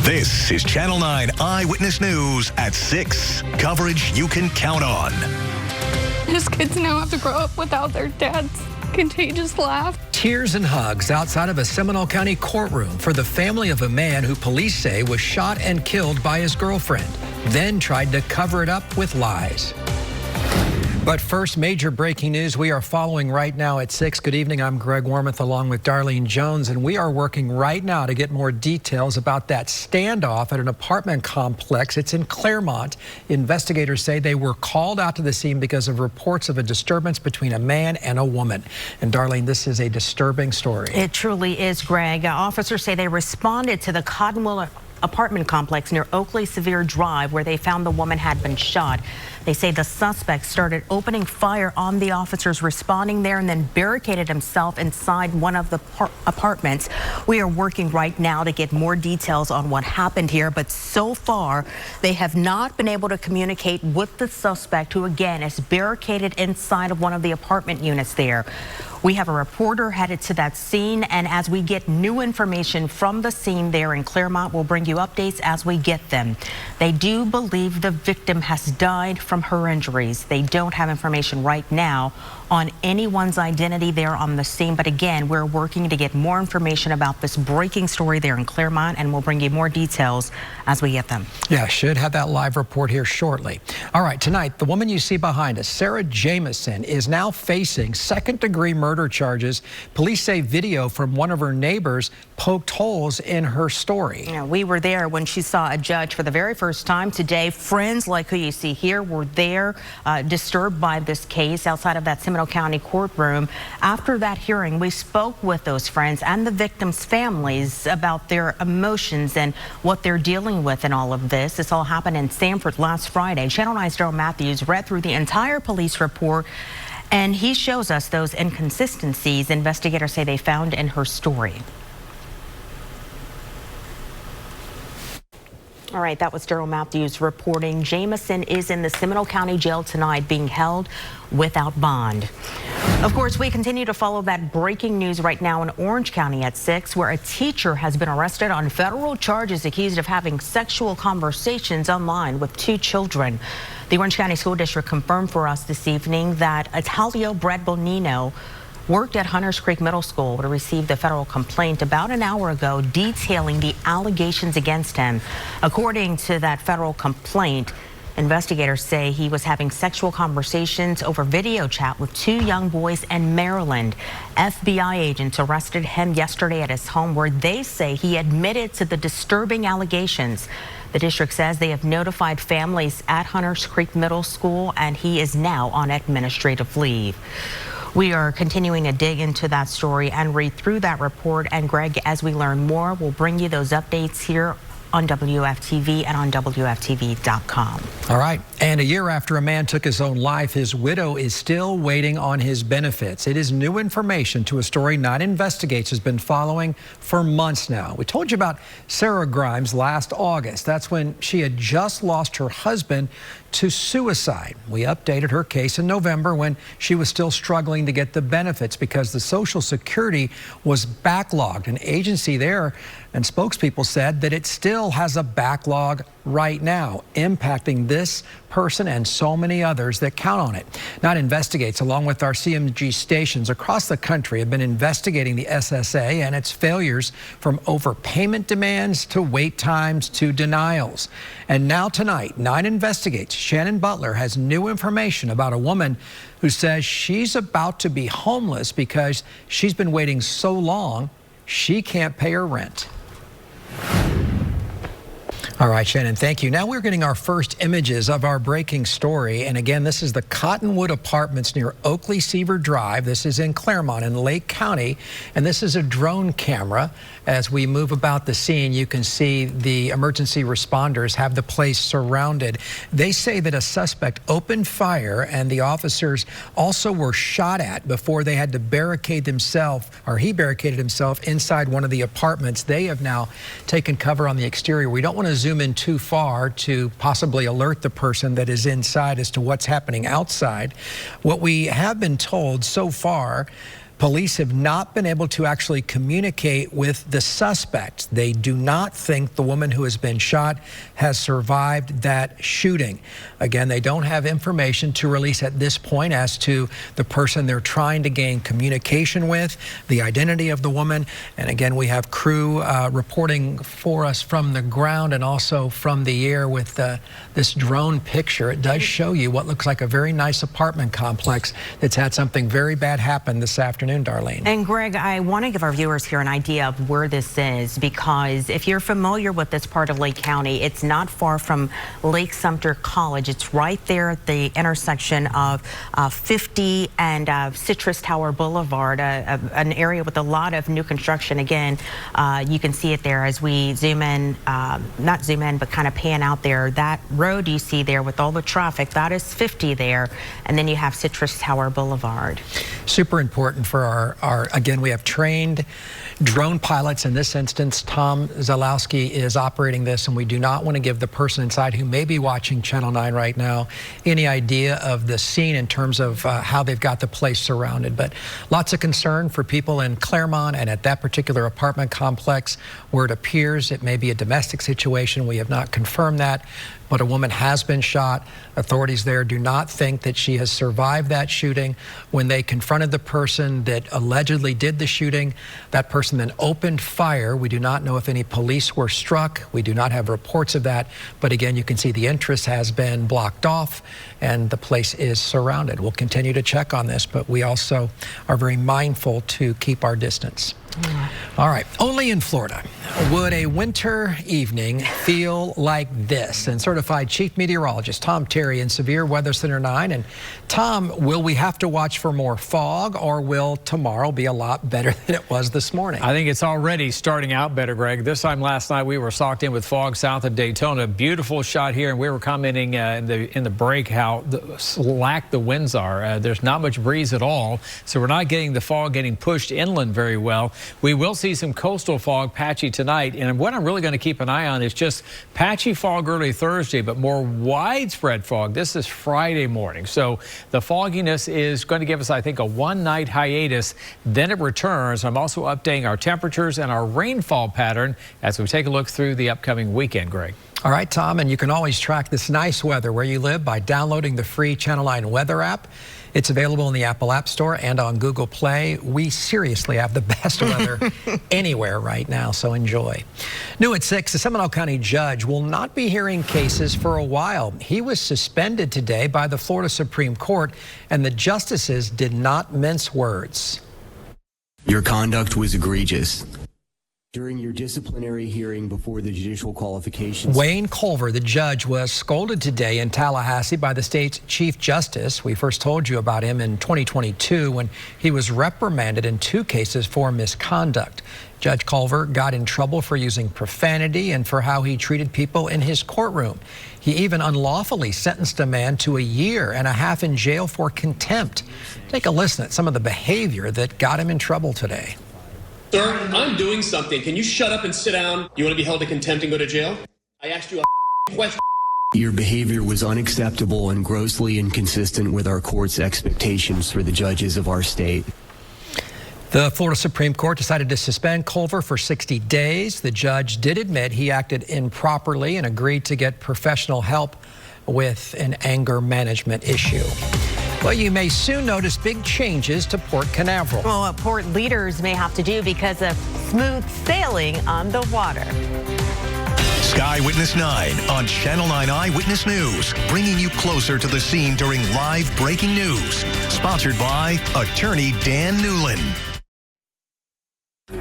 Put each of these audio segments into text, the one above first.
This is Channel 9 Eyewitness News at 6. Coverage you can count on. His kids now have to grow up without their dad's contagious laugh. Tears and hugs outside of a Seminole County courtroom for the family of a man who police say was shot and killed by his girlfriend, then tried to cover it up with lies. But first, major breaking news we are following right now at 6. Good evening. I'm Greg Wormuth along with Darlene Jones, and we are working right now to get more details about that standoff at an apartment complex. It's in Claremont. Investigators say they were called out to the scene because of reports of a disturbance between a man and a woman. And Darlene, this is a disturbing story. It truly is, Greg. Officers say they responded to the Cottonwood apartment complex near Oakley Sevier Drive where they found the woman had been shot. They say the suspect started opening fire on the officers responding there and then barricaded himself inside one of the apartments. We are working right now to get more details on what happened here, but so far they have not been able to communicate with the suspect, who again is barricaded inside of one of the apartment units there. We have a reporter headed to that scene, and as we get new information from the scene there in Claremont, we'll bring you updates as we get them. They do believe the victim has died from her injuries. They don't have information right now on anyone's identity there on the scene, but again, we're working to get more information about this breaking story there in Claremont, and we'll bring you more details as we get them. Yeah, should have that live report here shortly. All right, tonight, the woman you see behind us, Sarah Jamison, is now facing second-degree murder charges. Police say video from one of her neighbors poked holes in her story. Yeah, we were there when she saw a judge for the very first time today. Friends like who you see here were there, disturbed by this case outside of that Seminole County courtroom. After that hearing, we spoke with those friends and the victims' families about their emotions and what they're dealing with in all of this. This all happened in Sanford last Friday. Channel 9's Daryl Matthews read through the entire police report, and he shows us those inconsistencies investigators say they found in her story. All right, that was Daryl Matthews reporting. Jamison is in the Seminole County Jail tonight, being held without bond. Of course, we continue to follow that breaking news right now in Orange County at 6, where a teacher has been arrested on federal charges accused of having sexual conversations online with 2 children. The Orange County School District confirmed for us this evening that Italio Brad Bonino worked at Hunters Creek Middle School to receive the federal complaint about an hour ago detailing the allegations against him. According to that federal complaint, investigators say he was having sexual conversations over video chat with 2 young boys in Maryland. FBI agents arrested him yesterday at his home, where they say he admitted to the disturbing allegations. The district says they have notified families at Hunters Creek Middle School, and he is now on administrative leave. We are continuing to dig into that story and read through that report. And Greg, as we learn more, we'll bring you those updates here on WFTV and on WFTV.com. All right. And a year after a man took his own life, his widow is still waiting on his benefits. It is new information to a story 9 Investigates has been following for months now. We told you about Sarah Grimes last August. That's when she had just lost her husband to suicide. We updated her case in November when she was still struggling to get the benefits because the Social Security was backlogged. An agency there and spokespeople said that it still has a backlog right now, impacting this person and so many others that count on it. 9 Investigates, along with our CMG stations across the country, have been investigating the SSA and its failures, from overpayment demands to wait times to denials. And now tonight, 9 Investigates, Shannon Butler has new information about a woman who says she's about to be homeless because she's been waiting so long she can't pay her rent. All right, Shannon, thank you. Now we're getting our first images of our breaking story. And again, this is the Cottonwood Apartments near Oakley Sevier Drive. This is in Claremont in Lake County. And this is a drone camera. As we move about the scene, you can see the emergency responders have the place surrounded. They say that a suspect opened fire and the officers also were shot at before they had to barricade themselves, or he barricaded himself inside one of the apartments. They have now taken cover on the exterior. We don't want to zoom in too far to possibly alert the person that is inside as to what's happening outside. What we have been told so far, Police have not been able to actually communicate with the suspect. They do not think the woman who has been shot has survived that shooting. Again, they don't have information to release at this point as to the person they're trying to gain communication with, the identity of the woman. And again, we have crew reporting for us from the ground and also from the air with this drone picture. It does show you what looks like a very nice apartment complex that's had something very bad happen this afternoon, Darlene. And Greg, I want to give our viewers here an idea of where this is, because if you're familiar with this part of Lake County, it's not far from Lake Sumter College. It's right there at the intersection of 50 and Citrus Tower Boulevard, an area with a lot of new construction. Again, you can see it there as we zoom in, not zoom in, but kind of pan out there. That road you see there with all the traffic, that is 50 there. And then you have Citrus Tower Boulevard. Super important for our again, we have trained drone pilots. In this instance, Tom Zalowski is operating this, and we do not want to give the person inside who may be watching Channel 9 right now any idea of the scene in terms of how they've got the place surrounded. But lots of concern for people in Claremont and at that particular apartment complex where it appears it may be a domestic situation. We have not confirmed that, but a woman has been shot. Authorities there do not think that she has survived that shooting. When they confronted the person that allegedly did the shooting, that person then opened fire. We do not know if any police were struck. We do not have reports of that. But again, you can see the entrance has been blocked off and the place is surrounded. We'll continue to check on this, but we also are very mindful to keep our distance. All right, only in Florida would a winter evening feel like this. And certified chief meteorologist Tom Terry in Severe Weather Center 9. And Tom, will we have to watch for more fog, or will tomorrow be a lot better than it was this morning? I think it's already starting out better, Greg. This time last night we were socked in with fog south of Daytona. Beautiful shot here, and we were commenting in the break how slack the winds are. There's not much breeze at all, so we're not getting the fog getting pushed inland very well. We will see some coastal fog patchy tonight, and what I'm really going to keep an eye on is just patchy fog early Thursday, but more widespread fog. This is Friday morning, so the fogginess is going to give us, I think, a one-night hiatus. Then it returns. I'm also updating our temperatures and our rainfall pattern as we take a look through the upcoming weekend, Greg. All right, Tom, and you can always track this nice weather where you live by downloading the free Channel 9 weather app. It's available in the Apple App Store and on Google Play. We seriously have the best weather anywhere right now, so enjoy. New at 6, a Seminole County judge will not be hearing cases for a while. He was suspended today by the Florida Supreme Court, and the justices did not mince words. Your conduct was egregious. During your disciplinary hearing before the judicial qualifications. Wayne Culver, the judge, was scolded today in Tallahassee by the state's Chief Justice. We first told you about him in 2022 when he was reprimanded in 2 cases for misconduct. Judge Culver got in trouble for using profanity and for how he treated people in his courtroom. He even unlawfully sentenced a man to 1.5 years in jail for contempt. Take a listen at some of the behavior that got him in trouble today. Sir, I'm doing something. Can you shut up and sit down? You want to be held in contempt and go to jail? I asked you a question. Your behavior was unacceptable and grossly inconsistent with our court's expectations for the judges of our state. The Florida Supreme Court decided to suspend Culver for 60 days. The judge did admit he acted improperly and agreed to get professional help with an anger management issue. Well, you may soon notice big changes to Port Canaveral. Well, what port leaders may have to do because of smooth sailing on the water. Sky Witness 9 on Channel 9 Eyewitness News, bringing you closer to the scene during live breaking news. Sponsored by attorney Dan Newland.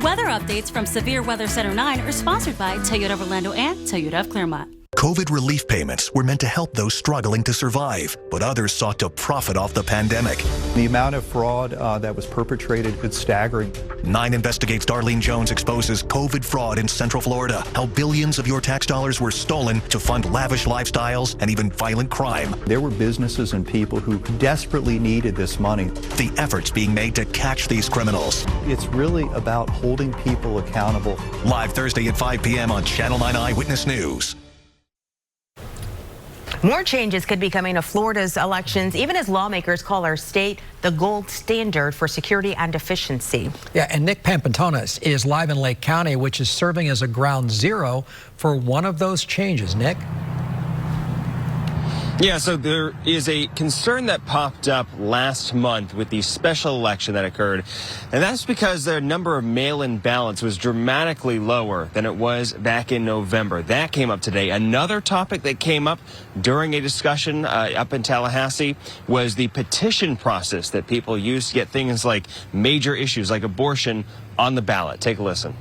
Weather updates from Severe Weather Center 9 are sponsored by Toyota of Orlando and Toyota of Claremont. COVID relief payments were meant to help those struggling to survive, but others sought to profit off the pandemic. The amount of fraud that was perpetrated is staggering. 9 investigates. Darlene Jones exposes COVID fraud in Central Florida, how billions of your tax dollars were stolen to fund lavish lifestyles and even violent crime. There were businesses and people who desperately needed this money. The efforts being made to catch these criminals. It's really about holding people accountable. Live Thursday at 5 p.m. on Channel 9 Eyewitness News. More changes could be coming to Florida's elections, even as lawmakers call our state the gold standard for security and efficiency. Yeah, and Nick Pampantonis is live in Lake County, which is serving as a ground zero for one of those changes. Nick? Yeah, so there is a concern that popped up last month with the special election that occurred, and that's because the number of mail-in ballots was dramatically lower than it was back in November. That came up today. Another topic that came up during a discussion up in Tallahassee was the petition process that people use to get things like major issues like abortion on the ballot. Take a listen.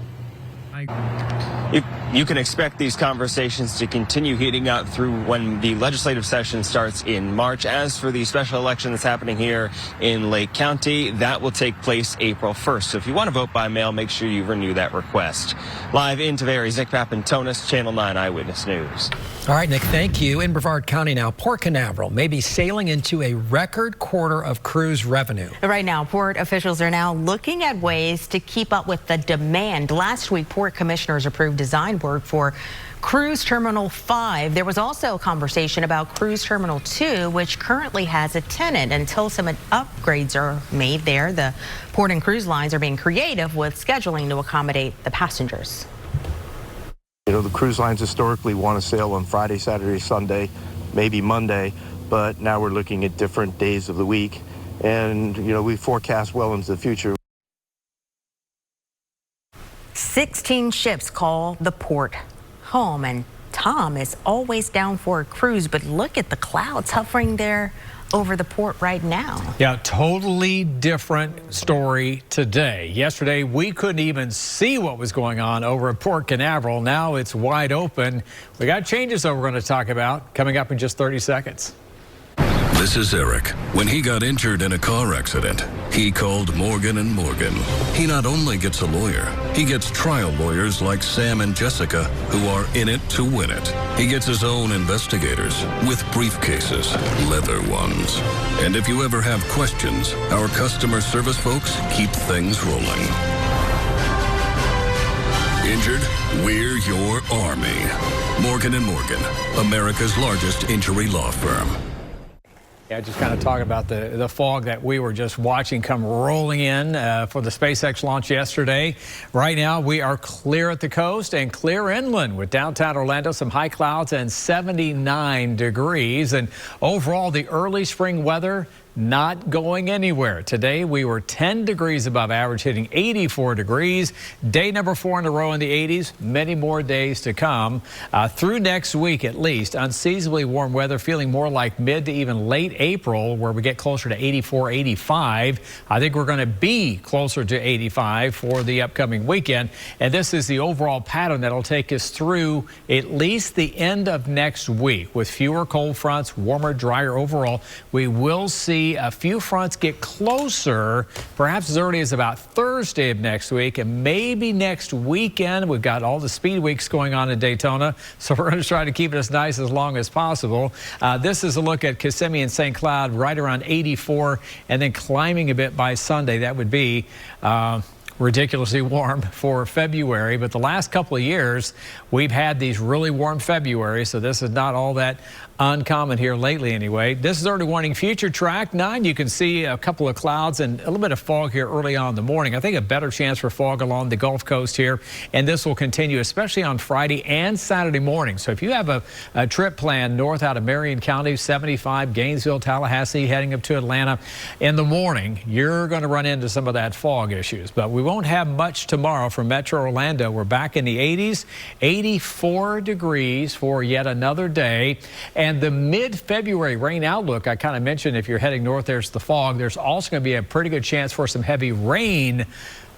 You can expect these conversations to continue heating up through when the legislative session starts in March. As for the special election that's happening here in Lake County, that will take place April 1st. So if you want to vote by mail, make sure you renew that request. Live in Tavares, Nick Papantonis, Channel 9 Eyewitness News. All right, Nick, thank you. In Brevard County now, Port Canaveral may be sailing into a record quarter of cruise revenue. Right now, port officials are now looking at ways to keep up with the demand. Last week, port commissioners approved design work for Cruise Terminal 5. There was also a conversation about Cruise Terminal 2, which currently has a tenant. Until some upgrades are made there, the port and cruise lines are being creative with scheduling to accommodate the passengers. You know, the cruise lines historically want to sail on Friday, Saturday, Sunday, maybe Monday, but now we're looking at different days of the week. And, you know, we forecast well into the future. 16 ships call the port home, and Tom is always down for a cruise, but look at the clouds hovering there over the port right now. Yeah, totally different story today. Yesterday, we couldn't even see what was going on over at Port Canaveral. Now it's wide open. We got changes that we're going to talk about coming up in just 30 seconds. This is Eric. When he got injured in a car accident, he called Morgan & Morgan. He not only gets a lawyer, he gets trial lawyers like Sam and Jessica who are in it to win it. He gets his own investigators with briefcases, leather ones. And if you ever have questions, our customer service folks keep things rolling. Injured? We're your army. Morgan & Morgan, America's largest injury law firm. Yeah, just kind of talk about the fog that we were just watching come rolling in for the SpaceX launch yesterday. Right now, we are clear at the coast and clear inland with downtown Orlando, some high clouds and 79 degrees. And overall, the early spring weather not going anywhere. Today, we were 10 degrees above average, hitting 84 degrees. Day number 4 in a row in the 80s. Many more days to come. Through next week, at least, unseasonably warm weather, feeling more like mid to even late April, where we get closer to 84, 85. I think we're going to be closer to 85 for the upcoming weekend. And this is the overall pattern that'll take us through at least the end of next week. With fewer cold fronts, warmer, drier overall, we will see a few fronts get closer, perhaps as early as about Thursday of next week, and maybe next weekend. We've got all the speed weeks going on in Daytona, so we're going to try to keep it as nice as long as possible. This is a look at Kissimmee and St. Cloud, right around 84, and then climbing a bit by Sunday. That would be ridiculously warm for February, but the last couple of years we've had these really warm February, so this is not all that uncommon here lately anyway. This is early warning future track 9. You can see a couple of clouds and a little bit of fog here early on in the morning. I think a better chance for fog along the Gulf Coast here, and this will continue especially on Friday and Saturday morning. So if you have a trip planned north out of Marion County, 75, Gainesville, Tallahassee, heading up to Atlanta in the morning, you're going to run into some of that fog issues. But we won't have much tomorrow for Metro Orlando. We're back in the 80s, 84 degrees for yet another day. And the mid-February rain outlook, I kind of mentioned if you're heading north, there's the fog. There's also going to be a pretty good chance for some heavy rain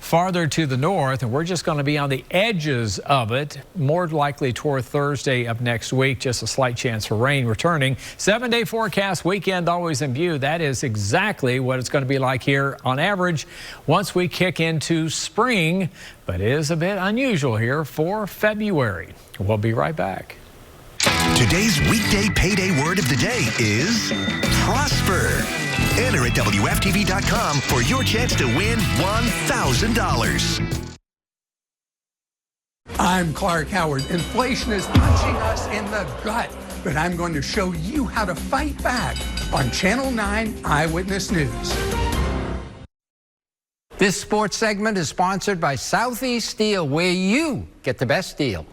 farther to the north, and we're just going to be on the edges of it, more likely toward Thursday of next week. Just a slight chance for rain returning. 7-day forecast, weekend always in view. That is exactly what it's going to be like here on average once we kick into spring, but it is a bit unusual here for February. We'll be right back. Today's weekday payday word of the day is prosper. Enter at WFTV.com for your chance to win $1,000. I'm Clark Howard. Inflation is punching us in the gut. but I'm going to show you how to fight back on Channel 9 Eyewitness News. This sports segment is sponsored by Southeast Steel, where you get the best deal.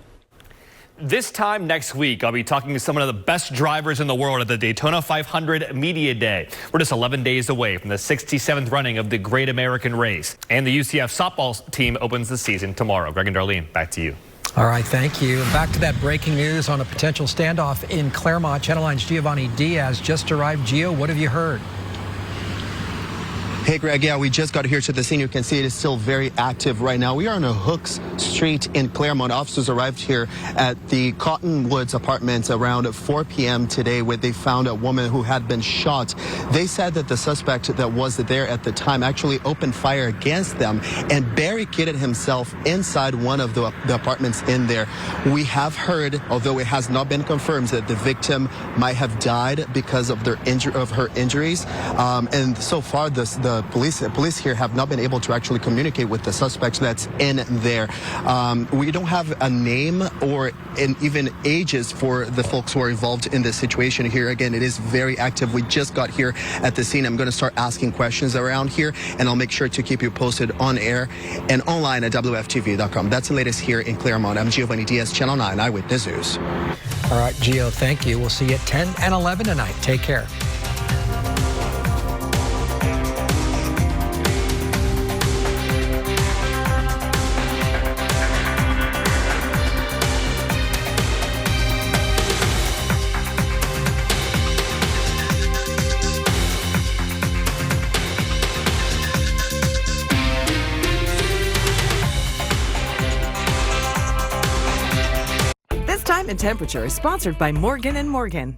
This time next week, I'll be talking to some of the best drivers in the world at the Daytona 500 Media Day. We're just 11 days away from the 67th running of the Great American Race. And the UCF softball team opens the season tomorrow. Greg and Darlene, back to you. All right, thank you. And back to that breaking news on a potential standoff in Claremont. Channel 9's Giovanni Diaz just arrived. Gio, what have you heard? Hey, Greg, yeah, we just got here to the scene. You can see it is still very active right now. We are on a Hooks Street in Claremont. Officers arrived here at the Cottonwoods apartments around 4 p.m. today, where they found a woman who had been shot. They said that the suspect that was there at the time actually opened fire against them and barricaded himself inside one of the apartments in there. We have heard, although it has not been confirmed, that the victim might have died because of her injuries. And so far, the police here have not been able to actually communicate with the suspect that's in there. We don't have a name or even ages for the folks who are involved in this situation here. Again, it is very active. We just got here at the scene. I'm going to start asking questions around here, and I'll make sure to keep you posted on air and online at WFTV.com. That's the latest here in Claremont. I'm Giovanni Diaz, Channel 9 Eyewitness News. All right, Gio, thank you. We'll see you at 10 and 11 tonight. Take care. Time and Temperature is sponsored by Morgan & Morgan.